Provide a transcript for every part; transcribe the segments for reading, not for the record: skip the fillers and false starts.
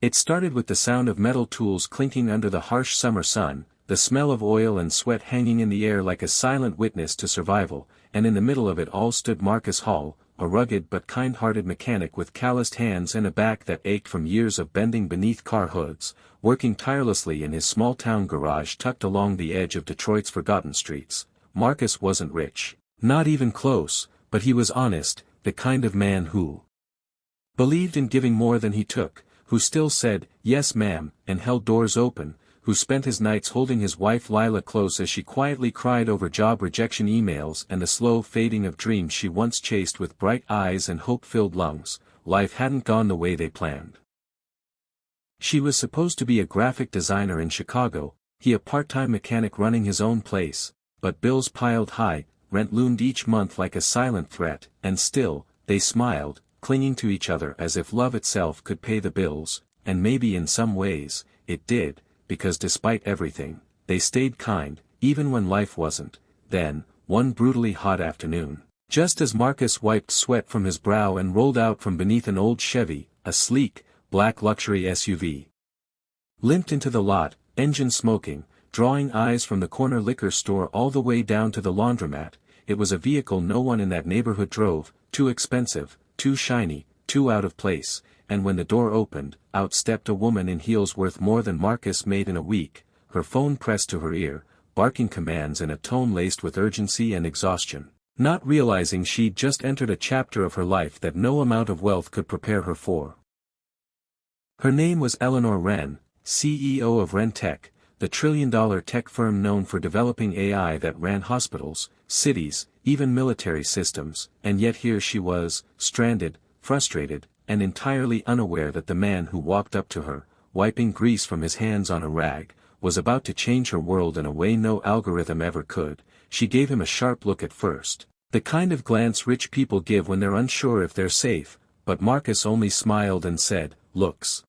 It started with the sound of metal tools clinking under the harsh summer sun, the smell of oil and sweat hanging in the air like a silent witness to survival, and in the middle of it all stood Marcus Hall, a rugged but kind-hearted mechanic with calloused hands and a back that ached from years of bending beneath car hoods, working tirelessly in his small-town garage tucked along the edge of Detroit's forgotten streets. Marcus wasn't rich, not even close, but he was honest, the kind of man who believed in giving more than he took, who still said, "Yes ma'am," and held doors open, who spent his nights holding his wife Lila close as she quietly cried over job rejection emails and the slow fading of dreams she once chased with bright eyes and hope-filled lungs. Life hadn't gone the way they planned. She was supposed to be a graphic designer in Chicago, he a part-time mechanic running his own place, but bills piled high, rent loomed each month like a silent threat, and still, they smiled, clinging to each other as if love itself could pay the bills, and maybe in some ways, it did, because despite everything, they stayed kind, even when life wasn't. Then, one brutally hot afternoon, just as Marcus wiped sweat from his brow and rolled out from beneath an old Chevy, a sleek, black luxury SUV limped into the lot, engine smoking, drawing eyes from the corner liquor store all the way down to the laundromat. It was a vehicle no one in that neighborhood drove, too expensive, too shiny, too out of place, and when the door opened, out stepped a woman in heels worth more than Marcus made in a week, her phone pressed to her ear, barking commands in a tone laced with urgency and exhaustion, not realizing she'd just entered a chapter of her life that no amount of wealth could prepare her for. Her name was Eleanor Wren, CEO of Wren Tech, the trillion-dollar tech firm known for developing AI that ran hospitals, cities, even military systems, and yet here she was, stranded, frustrated, and entirely unaware that the man who walked up to her, wiping grease from his hands on a rag, was about to change her world in a way no algorithm ever could. She gave him a sharp look at first, the kind of glance rich people give when they're unsure if they're safe, but Marcus only smiled and said, "Looks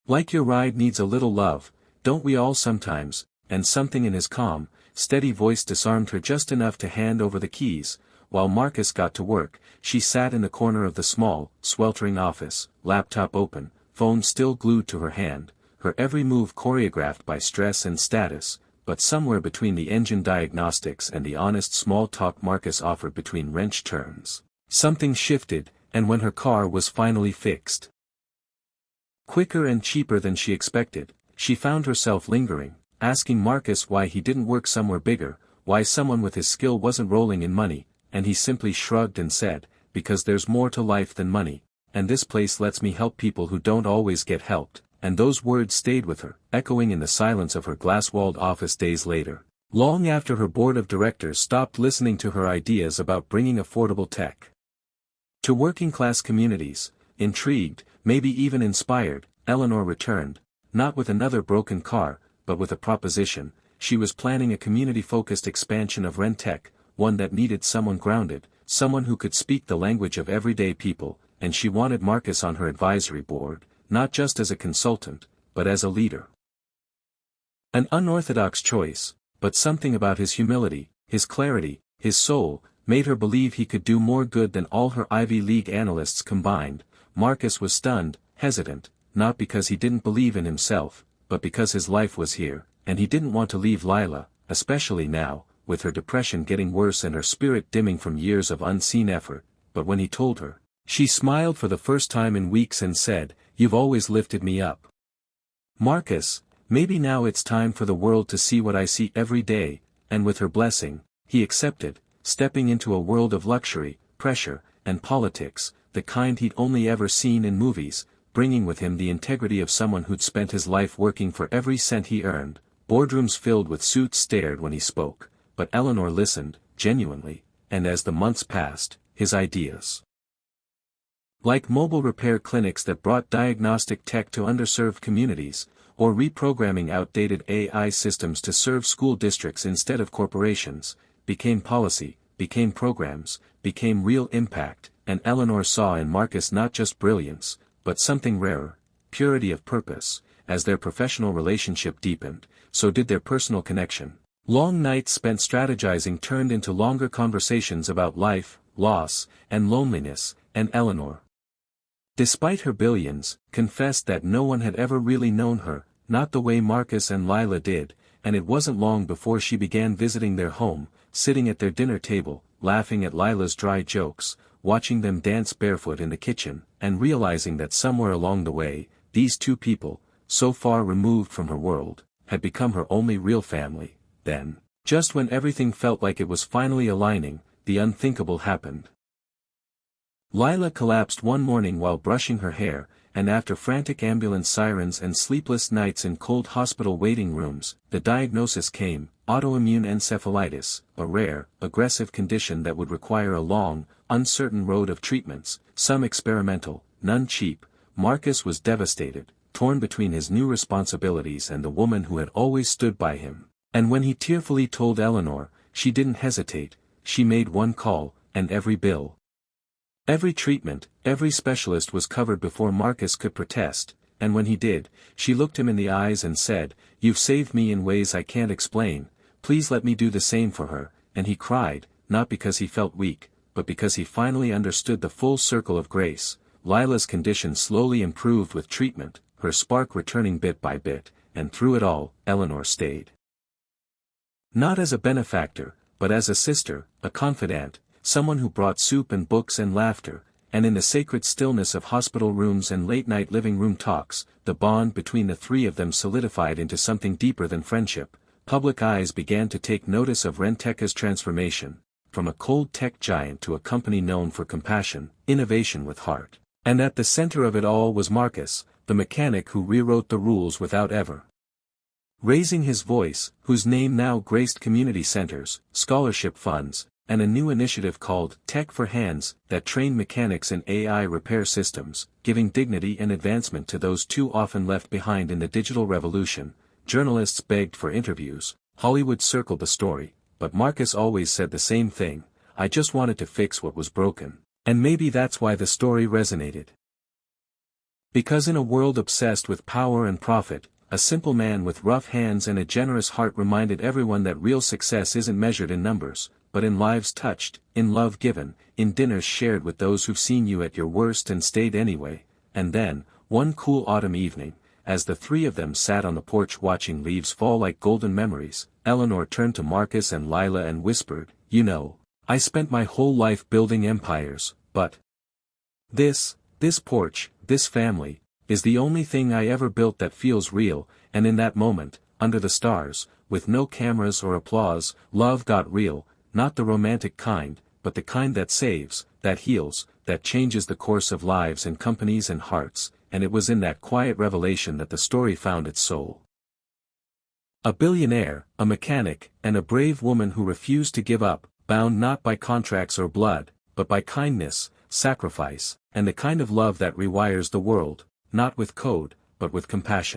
like your ride needs a little love, don't we all sometimes?" And something in his calm, steady voice disarmed her just enough to hand over the keys. While Marcus got to work, she sat in the corner of the small, sweltering office, laptop open, phone still glued to her hand, her every move choreographed by stress and status, but somewhere between the engine diagnostics and the honest small talk Marcus offered between wrench turns, something shifted, and when her car was finally fixed, quicker and cheaper than she expected, she found herself lingering, asking Marcus why he didn't work somewhere bigger, why someone with his skill wasn't rolling in money, and he simply shrugged and said, "Because there's more to life than money, and this place lets me help people who don't always get helped." And those words stayed with her, echoing in the silence of her glass-walled office days later, long after her board of directors stopped listening to her ideas about bringing affordable tech to working-class communities. Intrigued, maybe even inspired, Eleanor returned, not with another broken car, but with a proposition. She was planning a community-focused expansion of Wren Tech, one that needed someone grounded, someone who could speak the language of everyday people, and she wanted Marcus on her advisory board, not just as a consultant, but as a leader. An unorthodox choice, but something about his humility, his clarity, his soul, made her believe he could do more good than all her Ivy League analysts combined. Marcus was stunned, hesitant, not because he didn't believe in himself, but because his life was here, and he didn't want to leave Lila, especially now, with her depression getting worse and her spirit dimming from years of unseen effort. But when he told her, she smiled for the first time in weeks and said, "You've always lifted me up, Marcus, maybe now it's time for the world to see what I see every day." And with her blessing, he accepted, stepping into a world of luxury, pressure, and politics, the kind he'd only ever seen in movies, bringing with him the integrity of someone who'd spent his life working for every cent he earned. Boardrooms filled with suits stared when he spoke, but Eleanor listened, genuinely, and as the months passed, his ideas, like mobile repair clinics that brought diagnostic tech to underserved communities, or reprogramming outdated AI systems to serve school districts instead of corporations, became policy, became programs, became real impact. And Eleanor saw in Marcus not just brilliance, but something rarer, purity of purpose. As their professional relationship deepened, so did their personal connection. Long nights spent strategizing turned into longer conversations about life, loss, and loneliness, and Eleanor despite her billions, confessed that no one had ever really known her, not the way Marcus and Lila did, and it wasn't long before she began visiting their home, sitting at their dinner table, laughing at Lila's dry jokes, watching them dance barefoot in the kitchen, and realizing that somewhere along the way, these two people, so far removed from her world, had become her only real family. Then, just when everything felt like it was finally aligning, the unthinkable happened. Lila collapsed one morning while brushing her hair, and after frantic ambulance sirens and sleepless nights in cold hospital waiting rooms, the diagnosis came: autoimmune encephalitis, a rare, aggressive condition that would require a long, uncertain road of treatments, some experimental, none cheap. Marcus was devastated, torn between his new responsibilities and the woman who had always stood by him. And when he tearfully told Eleanor, she didn't hesitate. She made one call, and every bill, every treatment, every specialist was covered before Marcus could protest, and when he did, she looked him in the eyes and said, "You've saved me in ways I can't explain, please let me do the same for her," and he cried, not because he felt weak, but because he finally understood the full circle of grace. Lila's condition slowly improved with treatment, her spark returning bit by bit, and through it all, Eleanor stayed. Not as a benefactor, but as a sister, a confidant, someone who brought soup and books and laughter, and in the sacred stillness of hospital rooms and late-night living room talks, the bond between the three of them solidified into something deeper than friendship. Public eyes began to take notice of Renteka's transformation, from a cold tech giant to a company known for compassion, innovation with heart. And at the center of it all was Marcus, the mechanic who rewrote the rules without ever raising his voice, whose name now graced community centers, scholarship funds, and a new initiative called Tech for Hands that trained mechanics in AI repair systems, giving dignity and advancement to those too often left behind in the digital revolution. Journalists begged for interviews, Hollywood circled the story, but Marcus always said the same thing: "I just wanted to fix what was broken." And maybe that's why the story resonated. Because in a world obsessed with power and profit, a simple man with rough hands and a generous heart reminded everyone that real success isn't measured in numbers, but in lives touched, in love given, in dinners shared with those who've seen you at your worst and stayed anyway. And then, one cool autumn evening, as the three of them sat on the porch watching leaves fall like golden memories, Eleanor turned to Marcus and Lila and whispered, "You know, I spent my whole life building empires, but this porch, this family, is the only thing I ever built that feels real." And in that moment, under the stars, with no cameras or applause, love got real, not the romantic kind, but the kind that saves, that heals, that changes the course of lives and companies and hearts. And it was in that quiet revelation that the story found its soul. A billionaire, a mechanic, and a brave woman who refused to give up, bound not by contracts or blood, but by kindness, sacrifice, and the kind of love that rewires the world, not with code, but with compassion.